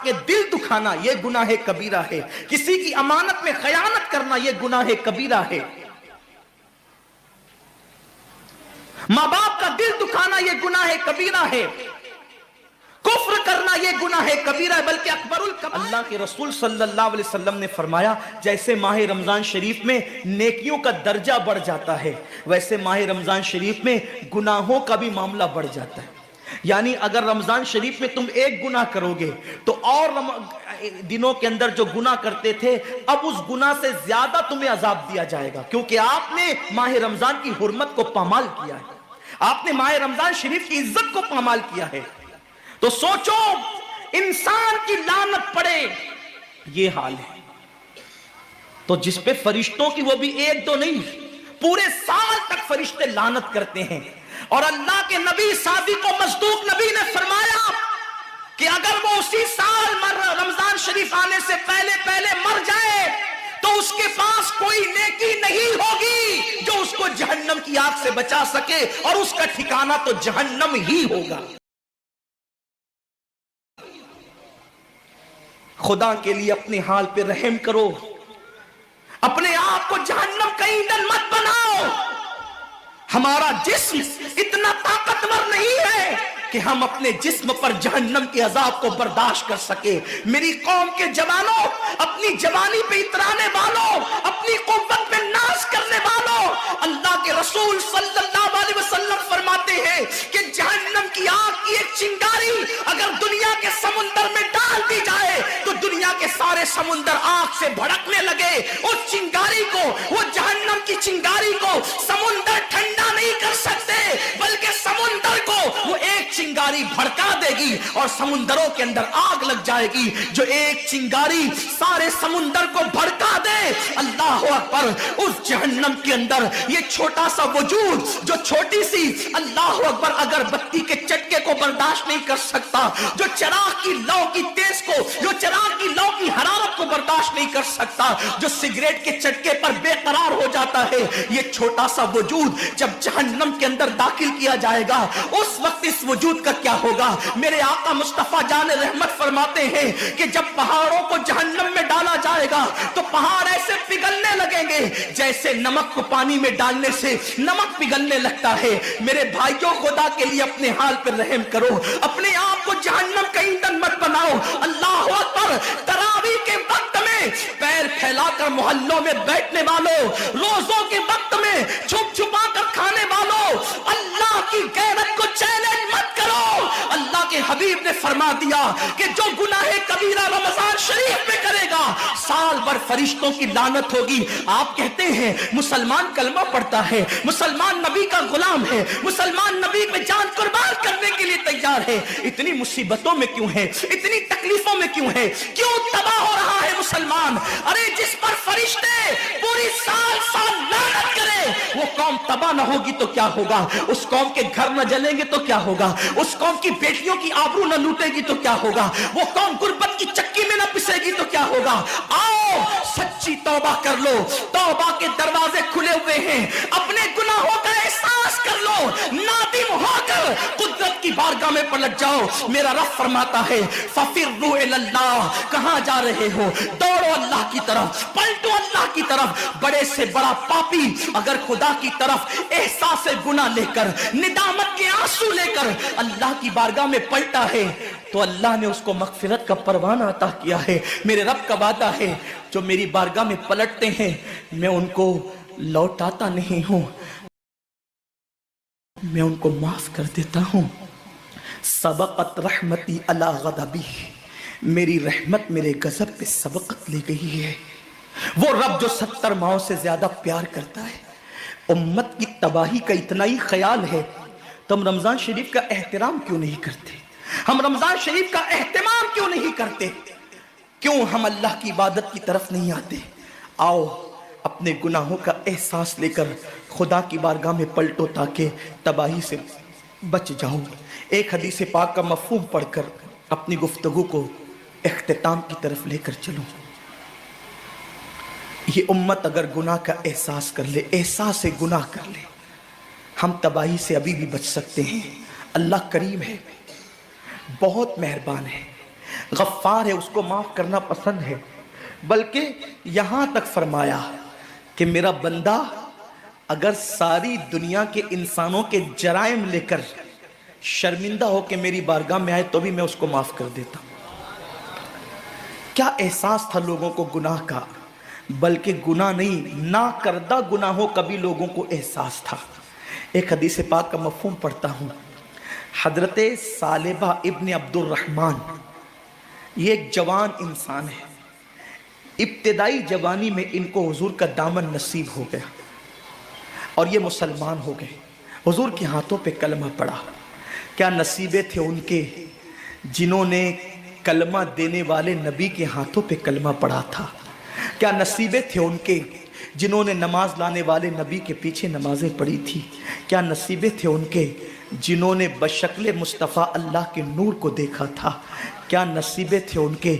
کہ دل دکھانا یہ گناہ کبیرہ ہے، کسی کی امانت میں خیانت کرنا یہ گناہ کبیرہ ہے، ماں باپ کا دل دکھانا یہ گناہ کبیرہ ہے، کفر کرنا یہ گناہ کبیرہ ہے، بلکہ اکبر الکبائر۔ اللہ کے رسول صلی اللہ علیہ وسلم نے فرمایا جیسے ماہ رمضان شریف میں نیکیوں کا درجہ بڑھ جاتا ہے، ویسے ماہ رمضان شریف میں گناہوں کا بھی معاملہ بڑھ جاتا ہے۔ یعنی اگر رمضان شریف میں تم ایک گناہ کرو گے تو اور دنوں کے اندر جو گناہ کرتے تھے اب اس گناہ سے زیادہ تمہیں عذاب دیا جائے گا، کیونکہ آپ نے ماہ رمضان کی حرمت کو پامال کیا ہے، آپ نے ماہ رمضان شریف کی عزت کو پامال کیا ہے۔ تو سوچو انسان کی لعنت پڑے یہ حال ہے، تو جس پہ فرشتوں کی وہ بھی ایک دو نہیں پورے سال تک فرشتے لعنت کرتے ہیں، اور اللہ کے نبی صادق و مصدوق نبی نے فرمایا کہ اگر وہ اسی سال رمضان شریف آنے سے پہلے مر جائے تو اس کے پاس کوئی نیکی نہیں ہوگی جو اس کو جہنم کی آگ سے بچا سکے، اور اس کا ٹھکانہ تو جہنم ہی ہوگا۔ خدا کے لیے اپنے حال پہ رحم کرو، اپنے آپ کو جہنم کا ایندھن مت بناؤ۔ ہمارا جسم اتنا طاقتور نہیں ہے کہ ہم اپنے جسم پر جہنم کے عذاب کو برداشت کر سکے۔ میری قوم کے جوانوں، اپنی جوانی پہ اترانے والوں، اپنی قوت پہ ناز کرنے والوں، اللہ کے رسول صلی اللہ علیہ وسلم فرماتے ہیں کہ جہنم کی آگ کی ایک چنگاری اگر دنیا کے سمندر میں ڈال دی جائے تو دنیا کے سارے سمندر آگ سے بھڑکنے لگے۔ اس چنگاری کو، وہ جہنم کی چنگاری کو سمندر ٹھنڈا نہیں کر سکتے، بلکہ سمندر کو وہ ایک چنگاری بھڑکا دے گی اور سمندروں کے اندر آگ لگ جائے گی۔ جو ایک چنگاری سارے سمندر کو بھڑکا دے، اللہ اکبر، اس جہنم کے اندر یہ چھوٹا سا وجود جو چھوٹی سی، اللہ اکبر، اگر بتی کے چٹکے کو برداشت نہیں کر سکتا، جو چراغ کی لو کی تیز کو، جو چراغ کی لو کی حرارت کو برداشت نہیں کر سکتا، جو سگریٹ کے چٹکے پر بے قرار ہو جاتا ہے، یہ چھوٹا سا وجود جب جہنم کے اندر داخل کیا جائے گا اس وقت اس وجود کا کیا ہوگا؟ میرے آقا مصطفیٰ جان رحمت فرماتے ہیں کہ جب پہاڑوں کو جہنم میں ڈالا جائے گا تو پہاڑ ایسے پگھلنے لگیں گے جیسے نمک کو پانی میں ڈالنے سے نمک پگھلنے لگتا ہے۔ میرے بھائیوں، خدا کے لیے اپنے حال پر رحم کرو، اپنے آپ کو جہنم کا ایندھن مت بناؤ۔ اللہ اکبر، تراویح کے وقت میں پیر پھیلا کر محلوں میں بیٹھنے والوں، روزوں کے وقت میں چھپ چھپا کر کھانے والوں، اللہ کی غیرت کو چیلنج مت کرو۔ اللہ کے حبیب نے فرما دیا کہ جو گناہ کبیرہ رمضان شریف میں کرے گا سال بھر فرشتوں کی لعنت ہوگی۔ آپ کہتے ہیں مسلمان کلمہ پڑھتا ہے، مسلمان نبی کا غلام ہے، مسلمان نبی پہ جان قربان کرنے کے لیے تیار ہے، اتنی مصیبتوں میں کیوں ہے، اتنی تکلیفوں میں کیوں ہے، کیوں تباہ ہو رہا ہے مسلمان؟ ارے جس پر فرشتے پوری سال لعنت کرے وہ قوم تباہ نہ ہوگی تو کیا ہوگا؟ اس قوم کے گھر نہ جلیں گے تو کیا ہوگا؟ اس قوم کی بیٹیوں کی آبرو نہ لوٹے گی تو کیا ہوگا؟ وہ قوم غربت کی چکی میں نہ پسے گی تو کیا ہوگا؟ آؤ سچی توبہ کر لو، توبہ کے دروازے کھلے ہوئے ہیں، اپنے گناہوں کا احساس کر لو، نادم ہو کر قدرت کی بارگاہ میں پلٹ جاؤ۔ میرا رب فرماتا ہے فَفِرُّوا إِلَى اللَّهِ، کہاں جا رہے ہو؟ دوڑو اللہ کی طرف، پلٹو اللہ کی طرف۔ بڑے سے بڑا پاپی اگر خدا کی طرف احساس گناہ لے کر، ندامت کے آنسو لے کر اللہ کی بارگاہ میں پلٹا ہے تو اللہ نے اس کو مغفرت کا پروانہ عطا کیا ہے۔ میرے رب کا وعدہ ہے جو میری بارگاہ میں پلٹتے ہیں میں ان کو لوٹاتا نہیں ہوں، میں ان کو معاف کر دیتا ہوں۔ سبقت رحمتی علی غضبی، میری رحمت میرے غضب پہ سبقت لے گئی ہے۔ وہ رب جو 70 ماؤں سے زیادہ پیار کرتا ہے، امت کی تباہی کا اتنا ہی خیال ہے تو ہم رمضان شریف کا احترام کیوں نہیں کرتے؟ ہم رمضان شریف کا اہتمام کیوں نہیں کرتے؟ کیوں ہم اللہ کی عبادت کی طرف نہیں آتے؟ آؤ اپنے گناہوں کا احساس لے کر خدا کی بارگاہ میں پلٹو تاکہ تباہی سے بچ جاؤ۔ ایک حدیث پاک کا مفہوم پڑھ کر اپنی گفتگو کو اختتام کی طرف لے کر چلوں۔ یہ امت اگر گناہ کا احساس کر لے، احساس گناہ کر لے، ہم تباہی سے ابھی بھی بچ سکتے ہیں۔ اللہ کریم ہے، بہت مہربان ہے۔ غفار ہے، اس کو معاف کرنا پسند ہے، بلکہ یہاں تک فرمایا کہ میرا بندہ اگر ساری دنیا کے انسانوں کے جرائم لے کر شرمندہ ہو کے میری بارگاہ میں آئے تو بھی میں اس کو معاف کر دیتا ہوں۔ کیا احساس تھا لوگوں کو گناہ کا، بلکہ گناہ نہیں، نہ کردہ گناہوں کا بھی لوگوں کو احساس تھا۔ ایک حدیث پاک کا مفہوم پڑھتا ہوں۔ حضرت ثعلبہ ابن عبد الرحمن، یہ ایک جوان انسان ہے، ابتدائی جوانی میں ان کو حضور کا دامن نصیب ہو گیا اور یہ مسلمان ہو گئے، حضور کے ہاتھوں پہ کلمہ پڑا۔ کیا نصیبے تھے ان کے جنہوں نے کلمہ دینے والے نبی کے ہاتھوں پہ کلمہ پڑا تھا، کیا نصیبے تھے ان کے جنہوں نے نماز لانے والے نبی کے پیچھے نمازیں پڑھی تھی، کیا نصیبے تھے ان کے جنہوں نے بشکل مصطفیٰ اللہ کے نور کو دیکھا تھا، کیا نصیبے تھے ان کے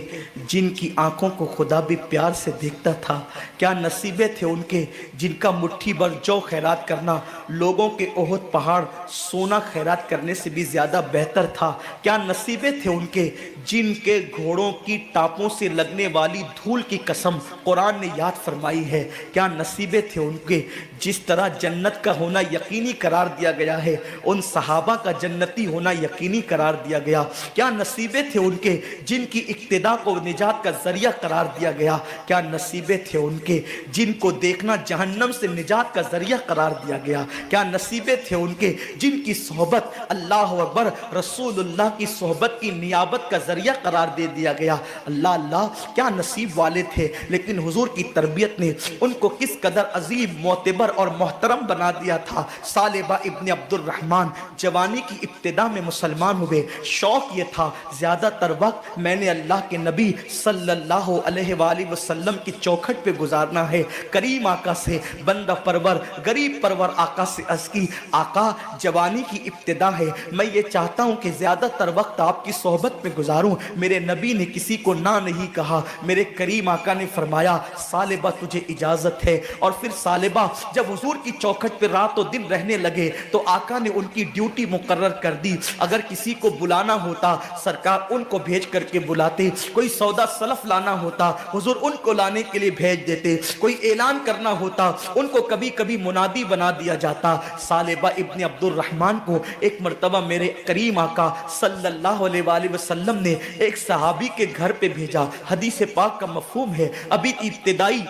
جن کی آنکھوں کو خدا بھی پیار سے دیکھتا تھا، کیا نصیبے تھے ان کے جن کا مٹھی بھر جو خیرات کرنا لوگوں کے احد پہاڑ سونا خیرات کرنے سے بھی زیادہ بہتر تھا، کیا نصیبے تھے ان کے جن کے گھوڑوں کی ٹاپوں سے لگنے والی دھول کی قسم قرآن نے یاد فرمائی ہے، کیا نصیبے تھے ان کے جس طرح جنت کا ہونا یقینی قرار دیا گیا ہے ان صحابہ کا جنتی ہونا یقینی قرار دیا گیا، کیا نصیبے تھے ان کے جن کی اقتدا کو نجات کا ذریعہ قرار دیا گیا، کیا نصیبے تھے ان کے جن کو دیکھنا جہنم سے نجات کا ذریعہ قرار دیا گیا، کیا نصیبے تھے ان کے جن کی صحبت اللہ اکبر رسول اللہ کی صحبت کی نیابت کا ذریعہ قرار دے دیا گیا۔ اللہ اللہ کیا نصیب والے تھے، لیکن حضور کی تربیت نے ان کو کس قدر عظیم معتبر اور محترم بنا دیا تھا۔ ثعلبہ ابن عبد الرحمن جوانی کی ابتدا میں مسلمان ہوئے، شوق یہ تھا زیادہ تر وقت میں نے اللہ کے نبی صلی اللہ علیہ وآلہ وسلم کی چوکھٹ پہ گزارنا ہے۔ کریم آقا سے بندہ پرور غریب پرور آقا سے عرض کی آقا جوانی کی ابتدا ہے، میں یہ چاہتا ہوں کہ زیادہ تر وقت آپ کی صحبت میں گزاروں۔ میرے نبی نے کسی کو نہ نہیں کہا، میرے کریم آقا نے فرمایا ثعلبہ تجھے اجازت ہے۔ اور پھر ثعلبہ جب حضور کی چوکھٹ پہ رات و دن رہنے لگے تو آقا نے ان کی ڈیوٹی مقرر کر دی، اگر کسی کو بلانا ہوتا سرکار ان کو بھیج کر کے بلاتے، کوئی سودا سلف لانا ہوتا حضور ان کو لانے کے لیے بھیج دیتے، کوئی اعلان کرنا ہوتا ان کو کبھی کبھی منادی بنا دیا جاتا۔ ثعلبہ ابن عبد الرحمن کو ایک مرتبہ میرے کریم آقا صلی اللہ علیہ وآلہ وسلم نے ایک صحابی کے گھر پہ بھیجا۔ حدیث پاک کا مفہوم ہے ابھی ابتدائی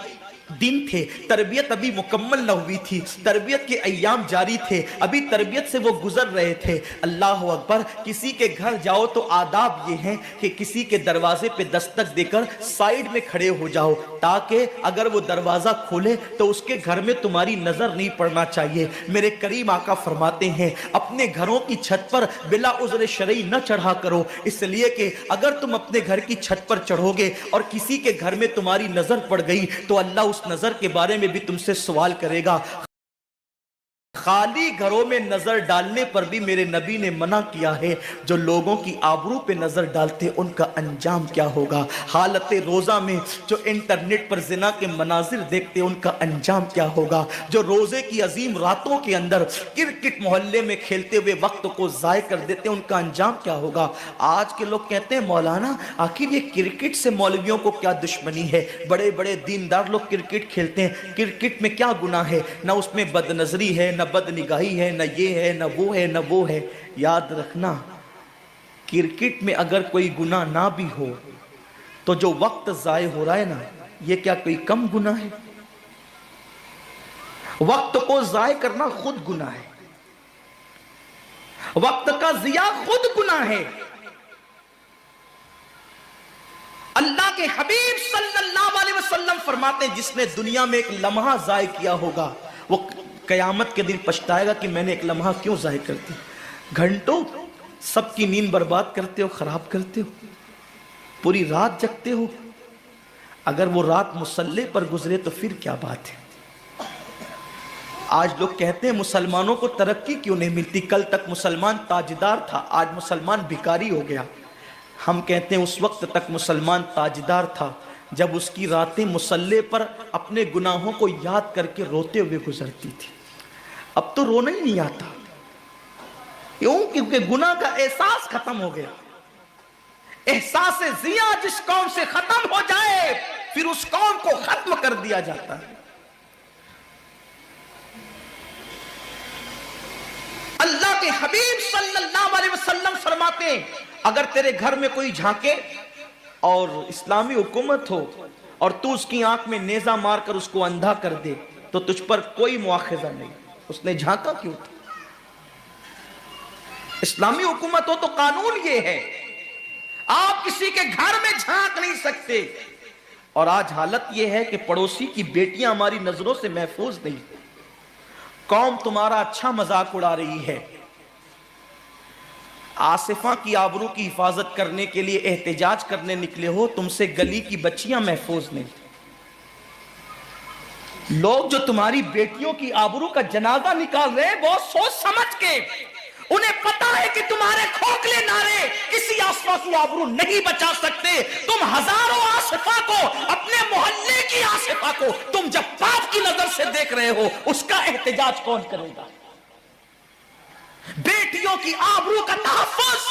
دن تھے، تربیت ابھی مکمل نہ ہوئی تھی، تربیت کے ایام جاری تھے، ابھی تربیت سے وہ گزر رہے تھے۔ اللہ اکبر، کسی کے گھر جاؤ تو آداب یہ ہیں کہ کسی کے دروازے پہ دستک دے کر سائیڈ میں کھڑے ہو جاؤ، تاکہ اگر وہ دروازہ کھولے تو اس کے گھر میں تمہاری نظر نہیں پڑنا چاہیے۔ میرے کریم آقا فرماتے ہیں اپنے گھروں کی چھت پر بلا عذر شرعی نہ چڑھا کرو، اس لیے کہ اگر تم اپنے گھر کی چھت پر چڑھو گے اور کسی کے گھر میں تمہاری نظر پڑ گئی تو اللہ اس نظر کے بارے میں بھی تم سے سوال کرے گا۔ خالی گھروں میں نظر ڈالنے پر بھی میرے نبی نے منع کیا ہے، جو لوگوں کی آبرو پہ نظر ڈالتے ان کا انجام کیا ہوگا۔ حالت روزہ میں جو انٹرنیٹ پر زنا کے مناظر دیکھتے ان کا انجام کیا ہوگا، جو روزے کی عظیم راتوں کے اندر کرکٹ محلے میں کھیلتے ہوئے وقت کو ضائع کر دیتے ان کا انجام کیا ہوگا۔ آج کے لوگ کہتے ہیں مولانا آخر یہ کرکٹ سے مولویوں کو کیا دشمنی ہے، بڑے بڑے دیندار لوگ کرکٹ کھیلتے ہیں، کرکٹ میں کیا گناہ ہے، نہ اس میں بد نظری ہے، نہ بد نگاہی ہے، نہ یہ ہے، نہ وہ ہے، نہ وہ ہے۔ یاد رکھنا کرکٹ میں اگر کوئی گناہ نہ بھی ہو تو جو وقت ضائع ہو رہا ہے نا یہ کیا کوئی کم گناہ ہے؟ وقت کو ضائع کرنا خود گناہ ہے، وقت کا ضیاع خود گناہ ہے۔ اللہ کے حبیب صلی اللہ علیہ وسلم فرماتے ہیں جس نے دنیا میں ایک لمحہ ضائع کیا ہوگا وہ قیامت کے دن پچھتائے گا کہ میں نے ایک لمحہ کیوں ضائع کر دی۔ گھنٹوں سب کی نیند برباد کرتے ہو، خراب کرتے ہو، پوری رات جگتے ہو، اگر وہ رات مصلی پر گزرے تو پھر کیا بات ہے۔ آج لوگ کہتے ہیں مسلمانوں کو ترقی کیوں نہیں ملتی، کل تک مسلمان تاجدار تھا آج مسلمان بھکاری ہو گیا۔ ہم کہتے ہیں اس وقت تک مسلمان تاجدار تھا جب اس کی راتیں مصلی پر اپنے گناہوں کو یاد کر کے روتے ہوئے گزرتی تھی، اب تو رونا ہی نہیں آتا، کیوں؟ کیونکہ گناہ کا احساس ختم ہو گیا۔ احساس زیا جس قوم سے ختم ہو جائے پھر اس قوم کو ختم کر دیا جاتا ہے۔ اللہ کے حبیب صلی اللہ علیہ وسلم فرماتے ہیں اگر تیرے گھر میں کوئی جھانکے اور اسلامی حکومت ہو اور تو اس کی آنکھ میں نیزہ مار کر اس کو اندھا کر دے تو تجھ پر کوئی مواخذہ نہیں، اس نے جھانکا کیوں تھا؟ اسلامی حکومت ہو تو قانون یہ ہے آپ کسی کے گھر میں جھانک نہیں سکتے، اور آج حالت یہ ہے کہ پڑوسی کی بیٹیاں ہماری نظروں سے محفوظ نہیں، قوم تمہارا اچھا مذاق اڑا رہی ہے، آصفہ کی آبرو کی حفاظت کرنے کے لیے احتجاج کرنے نکلے ہو، تم سے گلی کی بچیاں محفوظ نہیں۔ لوگ جو تمہاری بیٹیوں کی آبرو کا جنازہ نکال رہے ہیں بہت سوچ سمجھ کے، انہیں پتا ہے کہ تمہارے کھوکھلے نعرے کسی آصفہ کی آبرو نہیں بچا سکتے۔ تم ہزاروں آصفہ کو، اپنے محلے کی آصفہ کو تم جب پاپ کی نظر سے دیکھ رہے ہو، اس کا احتجاج کون کرے گا؟ بیٹیوں کی آبرو کا تحفظ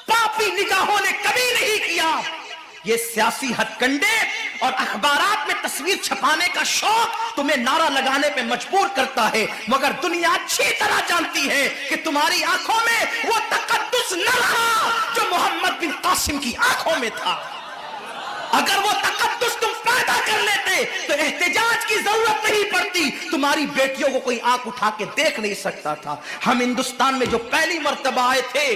پاپی نگاہوں نے کبھی نہیں کیا۔ یہ سیاسی ہتھ کنڈے اور اخبارات میں تصویر چھپانے کا شوق تمہیں نعرہ لگانے پہ مجبور کرتا ہے، مگر دنیا اچھی طرح جانتی ہے کہ تمہاری آنکھوں میں وہ تقدس نہ رہا جو محمد بن قاسم کی آنکھوں میں تھا۔ اگر وہ تقدس تم پیدا کر لیتے تو احتجاج کی ضرورت نہیں پڑتی، تمہاری بیٹیوں کو کوئی آنکھ اٹھا کے دیکھ نہیں سکتا تھا۔ ہم ہندوستان میں جو پہلی مرتبہ آئے تھے،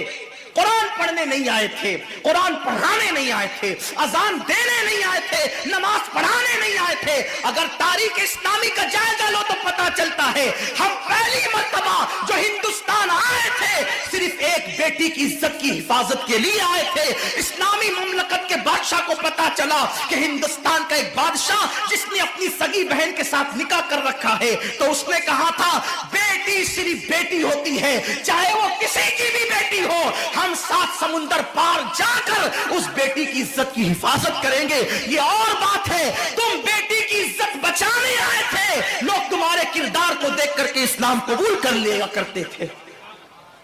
قرآن پڑھنے نہیں آئے تھے، قرآن پڑھانے نہیں آئے تھے، اذان دینے نہیں آئے تھے، نماز پڑھانے نہیں آئے تھے۔ اگر تاریخ اسلامی کا جائزہ لو تو پتا چلتا ہے ہم پہلی مرتبہ جو ہندوستان آئے تھے صرف ایک بیٹی کی عزت کی حفاظت کے لیے آئے تھے۔ اسلامی مملکت کے بادشاہ کو پتا چلا کہ ہندوستان کا ایک بادشاہ جس نے اپنی سگی بہن کے ساتھ نکاح کر رکھا ہے، تو اس نے کہا تھا بیٹی صرف بیٹی ہوتی ہے، چاہے وہ کسی کی بھی بیٹی ہو، ہم 7 سمندر پار جا کر اس بیٹی کی عزت کی حفاظت کریں گے۔ یہ اور بات ہے، تم بیٹی کی عزت بچانے آئے تھے، لوگ تمہارے کردار کو دیکھ کر کے اسلام قبول کر لیا کرتے تھے،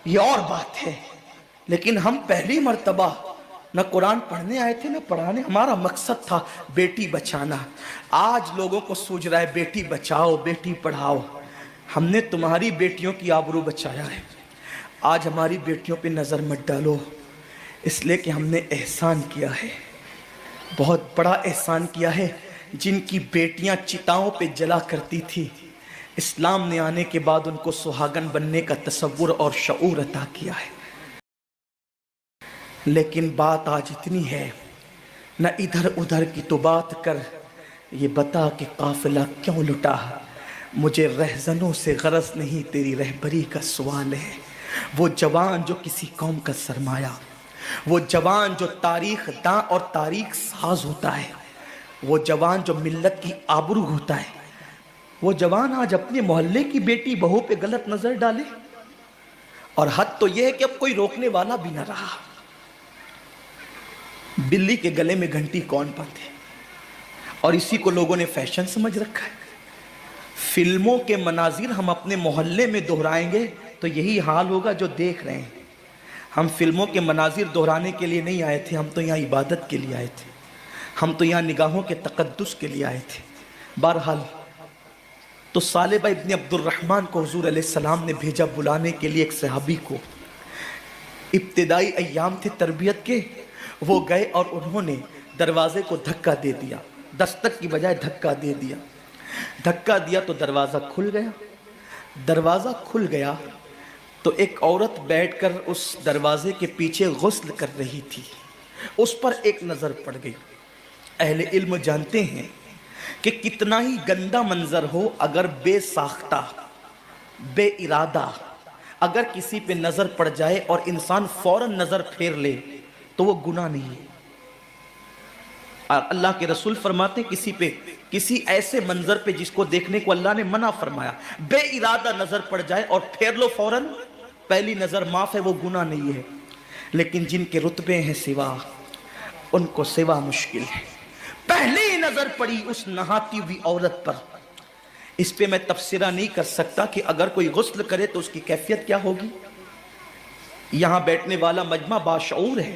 یہ اور بات ہے۔ لیکن ہم پہلی مرتبہ نہ قرآن پڑھنے آئے تھے نہ پڑھانے، ہمارا مقصد تھا بیٹی بچانا۔ آج لوگوں کو سوچ رہا ہے بیٹی بچاؤ بیٹی پڑھاؤ، ہم نے تمہاری بیٹیوں کی آبرو بچایا ہے۔ آج ہماری بیٹیوں پہ نظر مت ڈالو، اس لیے کہ ہم نے احسان کیا ہے، بہت بڑا احسان کیا ہے۔ جن کی بیٹیاں چتاؤں پہ جلا کرتی تھی، اسلام نے آنے کے بعد ان کو سہاگن بننے کا تصور اور شعور عطا کیا ہے۔ لیکن بات آج اتنی ہے، نہ ادھر ادھر کی تو بات کر، یہ بتا کہ قافلہ کیوں لٹا، مجھے رہزنوں سے غرض نہیں تیری رہبری کا سوال ہے۔ وہ جوان جو کسی قوم کا سرمایہ، وہ جوان جو تاریخ داں اور تاریخ ساز ہوتا ہے، وہ جوان جو ملت کی آبرو ہوتا ہے، وہ جوان آج اپنے محلے کی بیٹی بہو پہ غلط نظر ڈالے، اور حد تو یہ ہے کہ اب کوئی روکنے والا بھی نہ رہا۔ بلی کے گلے میں گھنٹی کون باندھے، اور اسی کو لوگوں نے فیشن سمجھ رکھا ہے۔ فلموں کے مناظر ہم اپنے محلے میں دہرائیں گے تو یہی حال ہوگا جو دیکھ رہے ہیں۔ ہم فلموں کے مناظر دہرانے کے لیے نہیں آئے تھے، ہم تو یہاں عبادت کے لیے آئے تھے، ہم تو یہاں نگاہوں کے تقدس کے لیے آئے تھے۔ بہرحال تو صالبہ ابن عبد الرحمن کو حضور علیہ السلام نے بھیجا بلانے کے لیے ایک صحابی کو۔ ابتدائی ایام تھے تربیت کے، وہ گئے اور انہوں نے دروازے کو دھکا دے دیا، دستک کی بجائے دھکا دے دیا۔ دھکا دیا تو دروازہ کھل گیا۔ دروازہ کھل گیا تو ایک عورت بیٹھ کر اس دروازے کے پیچھے غسل کر رہی تھی، اس پر ایک نظر پڑ گئی۔ اہل علم جانتے ہیں کہ کتنا ہی گندا منظر ہو، اگر بے ساختہ بے ارادہ اگر کسی پہ نظر پڑ جائے اور انسان فوراً نظر پھیر لے تو وہ گناہ نہیں ہے۔ اللہ کے رسول فرماتے ہیں کسی ایسے منظر پہ جس کو دیکھنے کو اللہ نے منع فرمایا، بے ارادہ نظر پڑ جائے اور پھیر لو فوراً، پہلی نظر معاف ہے، وہ گناہ نہیں ہے۔ لیکن جن کے رتبے ہیں سوا، ان کو سوا مشکل ہے۔ پہلی نظر پڑی اس نہاتی ہوئی عورت پر، اس پہ میں تبصرہ نہیں کر سکتا کہ اگر کوئی غسل کرے تو اس کی کیفیت کیا ہوگی۔ یہاں بیٹھنے والا مجمع باشعور ہے،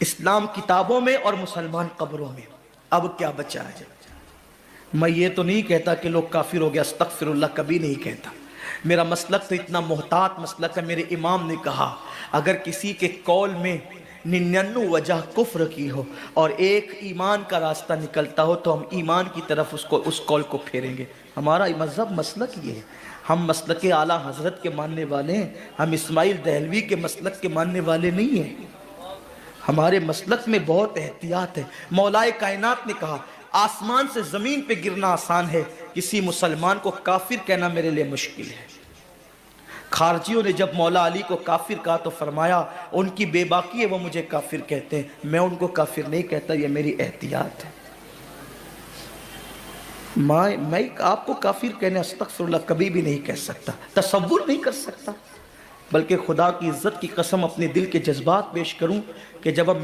اسلام کتابوں میں اور مسلمان قبروں میں. اب کیا بچا ہے؟ میں یہ تو نہیں کہتا کہ لوگ کافر ہو گیا، استغفر اللہ، کبھی نہیں کہتا. میرا مسلک تو اتنا محتاط مسلک ہے. میرے امام نے کہا اگر کسی کے قول میں 99 وجہ کفر کی ہو اور ایک ایمان کا راستہ نکلتا ہو تو ہم ایمان کی طرف اس قول کو پھیریں گے. ہمارا مذہب مسلک یہ ہے. ہم مسلک اعلیٰ حضرت کے ماننے والے ہیں، ہم اسماعیل دہلوی کے مسلک کے ماننے والے نہیں ہیں. ہمارے مسلک میں بہت احتیاط ہے. مولا کائنات نے کہا آسمان سے زمین پہ گرنا آسان ہے، کسی مسلمان کو کافر کہنا میرے لیے مشکل ہے. خارجیوں نے جب مولا علی کو کافر کہا تو فرمایا ان کی بے باکی ہے، وہ مجھے کافر کہتے ہیں، میں ان کو کافر نہیں کہتا، یہ میری احتیاط ہے. میں آپ کو کافر کہنے استغفر اللہ کبھی بھی نہیں کہہ سکتا، تصور نہیں کر سکتا. بلکہ خدا کی عزت کی قسم اپنے دل کے جذبات پیش کروں کہ جب اب